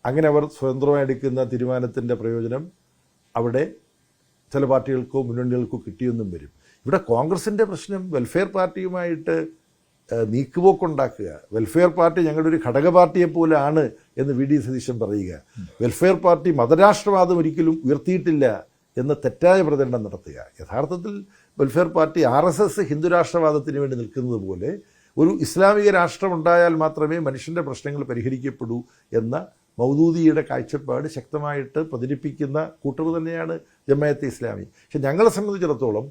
അങ്ങനെ അവർ സ്വതന്ത്രമായി എടുക്കുന്ന തീരുമാനത്തിൻ്റെ പ്രയോജനം അവിടെ ചില പാർട്ടികൾക്കോ മുന്നണികൾക്കോ കിട്ടിയെന്നും വരും. ഇവിടെ കോൺഗ്രസിൻ്റെ പ്രശ്നം വെൽഫെയർ പാർട്ടിയുമായിട്ട് നീക്കുപോക്കുണ്ടാക്കുക. വെൽഫെയർ പാർട്ടി ഞങ്ങളുടെ ഒരു ഘടക പാർട്ടിയെ പോലെയാണ് എന്ന് വി ഡി സതീശൻ പറയുക. വെൽഫെയർ പാർട്ടി മതരാഷ്ട്രവാദം ഒരിക്കലും ഉയർത്തിയിട്ടില്ല എന്ന തെറ്റായ പ്രചരണം നടത്തുക. യഥാർത്ഥത്തിൽ വെൽഫെയർ പാർട്ടി RSS ഹിന്ദുരാഷ്ട്രവാദത്തിന് വേണ്ടി നിൽക്കുന്നത് പോലെ ഒരു ഇസ്ലാമിക രാഷ്ട്രമുണ്ടായാൽ മാത്രമേ മനുഷ്യൻ്റെ പ്രശ്നങ്ങൾ പരിഹരിക്കപ്പെടൂ എന്ന മൗദൂദിയുടെ കാഴ്ചപ്പാട് ശക്തമായിട്ട് പ്രചരിപ്പിക്കുന്ന കൂട്ടർ തന്നെയാണ് ജമാഅത്തെ ഇസ്ലാമി. പക്ഷെ ഞങ്ങളെ സംബന്ധിച്ചിടത്തോളം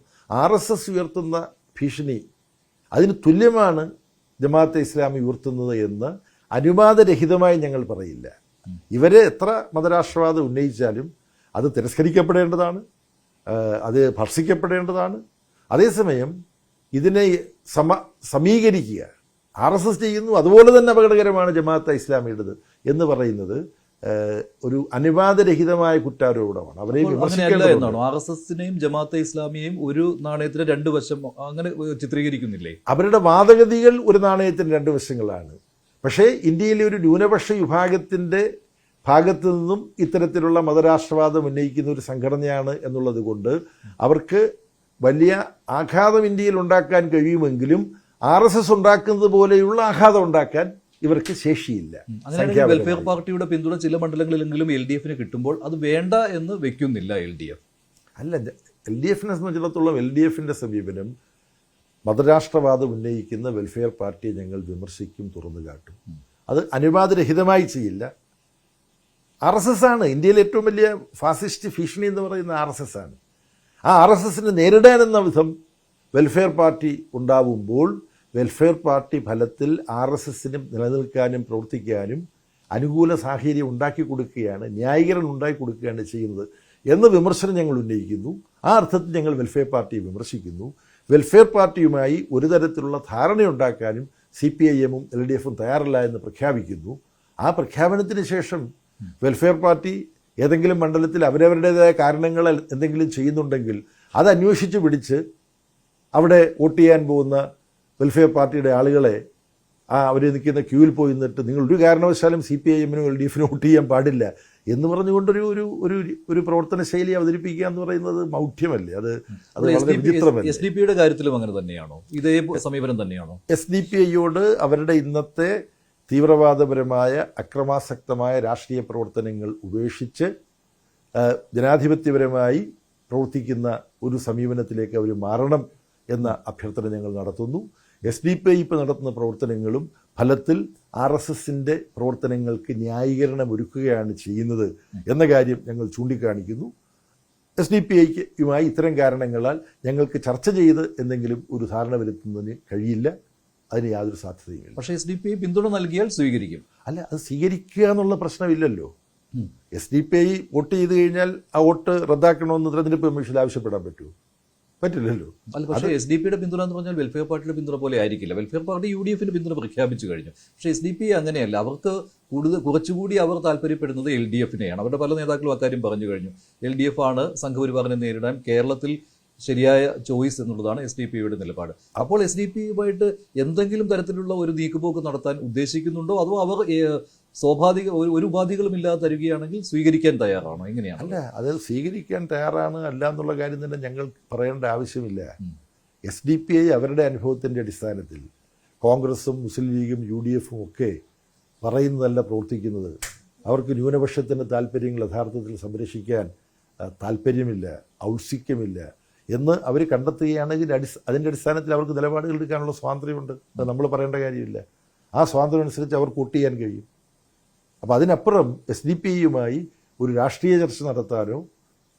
RSS ഉയർത്തുന്ന ഭീഷണി അതിന് തുല്യമാണ് ജമാഅത്തെ ഇസ്ലാമി ഉയർത്തുന്നത് എന്ന് അനുവാദരഹിതമായി ഞങ്ങൾ പറയില്ല. ഇവരെ എത്ര മതരാഷ്ട്രവാദം ഉന്നയിച്ചാലും അത് തിരസ്കരിക്കപ്പെടേണ്ടതാണ്, അത് ഭർഷിക്കപ്പെടേണ്ടതാണ്. അതേസമയം ഇതിനെ സമീകരിക്കുക, RSS ചെയ്യുന്നു അതുപോലെ തന്നെ അപകടകരമാണ് ജമാഅത്തെ ഇസ്ലാമിയുടേത് എന്ന് പറയുന്നത് ഒരു അനുവാദരഹിതമായ കുറ്റാരോപണമാണ്. അവരെ വിമർശിക്കേണ്ടതാണ്. RSSനെയും ജമാഅത്തെ ഇസ്ലാമിയെയും ഒരു നാണയത്തിന് രണ്ട് വശം അങ്ങനെ ചിത്രീകരിക്കുന്നില്ലേ? അവരുടെ വാദഗതികൾ ഒരു നാണയത്തിന് രണ്ട് വശങ്ങളാണ്. പക്ഷേ ഇന്ത്യയിലെ ഒരു ന്യൂനപക്ഷ വിഭാഗത്തിൻ്റെ ഭാഗത്തു നിന്നും ഇത്തരത്തിലുള്ള മതരാഷ്ട്രവാദം ഉന്നയിക്കുന്ന ഒരു സംഘടനയാണ് എന്നുള്ളത് കൊണ്ട് അവർക്ക് വലിയ ആഘാതം ഇന്ത്യയിൽ ഉണ്ടാക്കാൻ കഴിയുമെങ്കിലും RSS ഉണ്ടാക്കുന്നത് പോലെയുള്ള ആഘാതം ഉണ്ടാക്കാൻ ഇവർക്ക് ശേഷിയില്ല. വെൽഫെയർ പാർട്ടിയുടെ പിന്തുണ ചില മണ്ഡലങ്ങളിലെങ്കിലും LDFന് കിട്ടുമ്പോൾ അത് വേണ്ട എന്ന് വെക്കുന്നില്ല LDF. അല്ല, LDFനെ സംബന്ധിച്ചിടത്തോളം LDFൻ്റെ സമീപനം മതരാഷ്ട്രവാദം ഉന്നയിക്കുന്ന വെൽഫെയർ പാർട്ടിയെ ഞങ്ങൾ വിമർശിക്കും, തുറന്നു കാട്ടും. അത് അനുവാദരഹിതമായി ചെയ്യില്ല. RSS ആണ് ഇന്ത്യയിലെ ഏറ്റവും വലിയ ഫാസിസ്റ്റ് ഭീഷണി എന്ന് പറയുന്ന RSS ആണ്. ആ RSSനെ നേരിടാനെന്ന വിധം വെൽഫെയർ പാർട്ടി ഉണ്ടാവുമ്പോൾ വെൽഫെയർ പാർട്ടി ഫലത്തിൽ RSSനും നിലനിൽക്കാനും പ്രവർത്തിക്കാനും അനുകൂല സാഹചര്യം ഉണ്ടാക്കി കൊടുക്കുകയാണ്, ന്യായീകരണം ഉണ്ടാക്കി കൊടുക്കുകയാണ് ചെയ്യുന്നത് എന്ന വിമർശനം ഞങ്ങൾ ഉന്നയിക്കുന്നു. ആ അർത്ഥത്തിൽ ഞങ്ങൾ വെൽഫെയർ പാർട്ടിയെ വിമർശിക്കുന്നു. വെൽഫെയർ പാർട്ടിയുമായി ഒരു തരത്തിലുള്ള ധാരണയുണ്ടാക്കാനും CPIM-ഉം LDF-ഉം തയ്യാറല്ല എന്ന് പ്രഖ്യാപിക്കുന്നു. ആ പ്രഖ്യാപനത്തിന് ശേഷം വെൽഫെയർ പാർട്ടി ഏതെങ്കിലും മണ്ഡലത്തിൽ അവരവരുടേതായ കാരണങ്ങൾ എന്തെങ്കിലും ചെയ്യുന്നുണ്ടെങ്കിൽ അത് അന്വേഷിച്ച് പിടിച്ച് അവിടെ വോട്ട് ചെയ്യാൻ പോകുന്ന വെൽഫെയർ പാർട്ടിയുടെ ആളുകളെ അവർ നിൽക്കുന്ന ക്യൂവിൽ പോയി നിന്നിട്ട് നിങ്ങൾ ഒരു കാരണവശാലും CPIM-നും LDF-നും വോട്ട് ചെയ്യാൻ പാടില്ല എന്ന് പറഞ്ഞുകൊണ്ടൊരു ഒരു ഒരു പ്രവർത്തന ശൈലി അവതരിപ്പിക്കുക എന്ന് പറയുന്നത് മൗഢ്യമല്ലേ? അത് വളരെ വിചിത്രമല്ലേ? SDP-യുടെ കാര്യത്തിലും അങ്ങനെ തന്നെയാണോ? ഇതേ സമീപനം തന്നെയാണോ? SDP-യോട് അവരുടെ ഇന്നത്തെ തീവ്രവാദപരമായ അക്രമാസക്തമായ രാഷ്ട്രീയ പ്രവർത്തനങ്ങൾ ഉപേക്ഷിച്ച് ജനാധിപത്യപരമായി പ്രവർത്തിക്കുന്ന ഒരു സമീപനത്തിലേക്ക് അവർ മാറണം എന്ന അഭ്യർത്ഥന ഞങ്ങൾ നടത്തുന്നു. SDP ഇപ്പോൾ നടത്തുന്ന പ്രവർത്തനങ്ങളും ഫലത്തിൽ RSSൻ്റെ പ്രവർത്തനങ്ങൾക്ക് ന്യായീകരണം ഒരുക്കുകയാണ് ചെയ്യുന്നത് എന്ന കാര്യം ഞങ്ങൾ ചൂണ്ടിക്കാണിക്കുന്നു. SDP-യുമായി ഇത്തരം കാരണങ്ങളാൽ ഞങ്ങൾക്ക് ചർച്ച ചെയ്ത് എന്തെങ്കിലും ഒരു ധാരണ വരുത്തുന്നതിന് കഴിയില്ല, അതിന് യാതൊരു സാധ്യതയുമില്ല. പക്ഷേ SDP പിന്തുണ നൽകിയാൽ സ്വീകരിക്കും. അല്ല, അത് സ്വീകരിക്കുക എന്നുള്ള പ്രശ്നമില്ലല്ലോ. SDP വോട്ട് ചെയ്ത് കഴിഞ്ഞാൽ ആ വോട്ട് റദ്ദാക്കണമെന്ന് തെരഞ്ഞെടുപ്പ് കമ്മീഷനിൽ ആവശ്യപ്പെടാൻ പറ്റുമോ? പറ്റില്ലല്ലോ. അല്ല, പക്ഷേ SDP-യുടെ പിന്തുണ എന്ന് പറഞ്ഞാൽ വെൽഫെയർ പാർട്ടിയുടെ പിന്തുണ പോലെ ആയിരിക്കില്ല. വെൽഫെയർ പാർട്ടി UDF-ന് പിന്തുണ പ്രഖ്യാപിച്ചു കഴിഞ്ഞു. പക്ഷേ SDP അങ്ങനെയല്ല. അവർക്ക് കുറച്ചുകൂടി അവർ താല്പര്യപ്പെടുന്നത് LDF-നെയാണ്. അവരുടെ പല നേതാക്കളും അക്കാര്യം പറഞ്ഞു കഴിഞ്ഞു. LDF ആണ് സംഘപരിവാറിനെ നേരിടാൻ കേരളത്തിൽ ശരിയായ ചോയ്സ് എന്നുള്ളതാണ് SDP-യുടെ നിലപാട്. അപ്പോൾ SDP-യുമായിട്ട് എന്തെങ്കിലും തരത്തിലുള്ള ഒരു നീക്കുപോക്ക് നടത്താൻ ഉദ്ദേശിക്കുന്നുണ്ടോ, അതോ അവർ സ്വാഭാവിക ഒരു ഉപാധികളുമില്ലാതെ തരികയാണെങ്കിൽ സ്വീകരിക്കാൻ തയ്യാറാണോ? എങ്ങനെയാണ്? അല്ല, അത് സ്വീകരിക്കാൻ തയ്യാറാണ് അല്ല എന്നുള്ള കാര്യം തന്നെ ഞങ്ങൾ പറയേണ്ട ആവശ്യമില്ല. SDP അവരുടെ അനുഭവത്തിൻ്റെ അടിസ്ഥാനത്തിൽ കോൺഗ്രസും മുസ്ലിം ലീഗും UDF-ഉം ഒക്കെ പറയുന്നതല്ല പ്രവർത്തിക്കുന്നത്. അവർക്ക് ന്യൂനപക്ഷത്തിൻ്റെ താല്പര്യങ്ങൾ യഥാർത്ഥത്തിൽ സംരക്ഷിക്കാൻ താല്പര്യമില്ല, ഔത്സുക്യമില്ല എന്ന് അവർ കണ്ടെത്തുകയാണെങ്കിൽ അതിൻ്റെ അടിസ്ഥാനത്തിൽ അവർക്ക് നിലപാടുകൾ എടുക്കാനുള്ള സ്വാതന്ത്ര്യമുണ്ട്. അത് നമ്മൾ പറയേണ്ട കാര്യമില്ല. ആ സ്വാതന്ത്ര്യം അനുസരിച്ച് അവർക്ക് വോട്ട് ചെയ്യാൻ കഴിയും. അപ്പോൾ അതിനപ്പുറം SDP-യുമായി ഒരു രാഷ്ട്രീയ ചർച്ച നടത്താനോ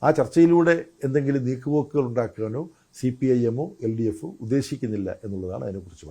ആ ചർച്ചയിലൂടെ എന്തെങ്കിലും നീക്കുപോക്കുകൾ ഉണ്ടാക്കാനോ CPIM-ഓ LDF-ഓ ഉദ്ദേശിക്കുന്നില്ല എന്നുള്ളതാണ് അതിനെക്കുറിച്ച്